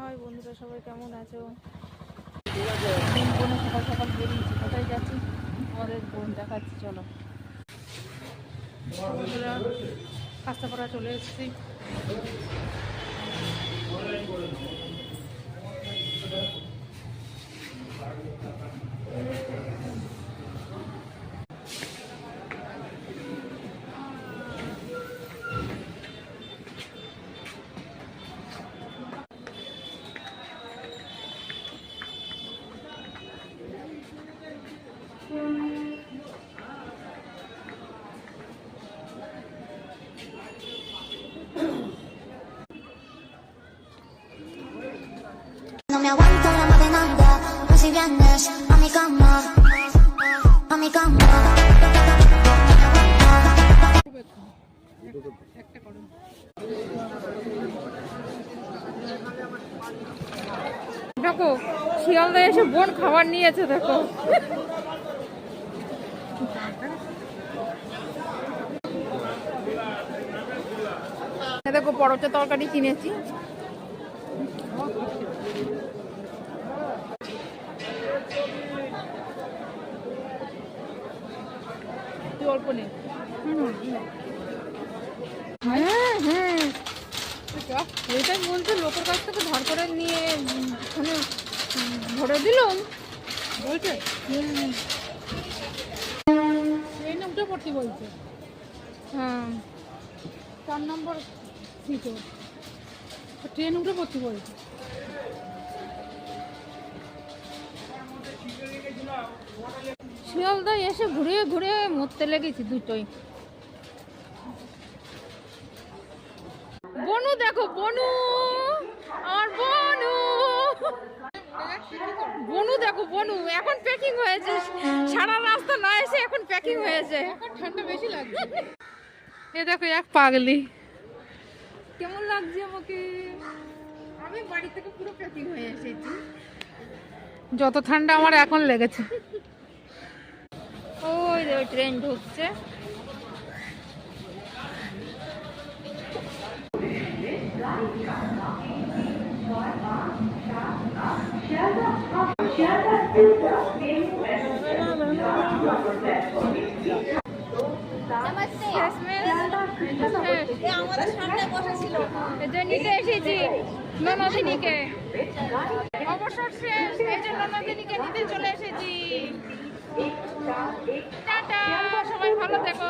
High বন্ধুরা, সবাই কেমন আছো? বোনে সকাল সকাল বেরিয়েছি। কোথায় যাচ্ছি আমাদের বোন দেখাচ্ছি, চলো বন্ধুরা। কাস্তাপাড়া চলে এসেছি। No me aguanto la más demanda, así vienes a mi cama, a mi cama. দেখো শিয়ালদা এসে বোন খাবার নিয়েছে, দেখো দেখো পরোটা তরকারি কিনেছি। অল্প নেই। হ্যাঁ হ্যাঁ, এটাই বলছে লোকের কাছ থেকে ধার করে নিয়ে ওখানে ভরে দিলাম বলছে। ট্রেনে উঠে পড়তে বলছে। হ্যাঁ 4 নম্বর সিটে ট্রেন উঠে পড়তে বলছে। শিয়ালদায় এসে ঘুরে ঘুরে মরতে লেগেছি দুটোই। বনু দেখো, বনু আর বনু, বনু দেখো, বনু এখন প্যাকিং হয়েছে। সারা রাস্তা না এসে এখন প্যাকিং হয়েছে। এখন ঠান্ডা বেশি লাগছে। এ দেখো এক পাগলি, কেমন লাগছে আমাকে? আমি বাড়ি থেকে পুরো প্যাকিং হয়ে এসেছি। যত ঠান্ডা আমার এখন লেগেছে। ওই দেখো ট্রেন ঢুকছে। নিতে এসেছি ননদিনীকে, অবসর শেষ, এই জন্য ননদিনীকে নিতে চলে এসেছি। টাটা, সবাই ভালো থেকো।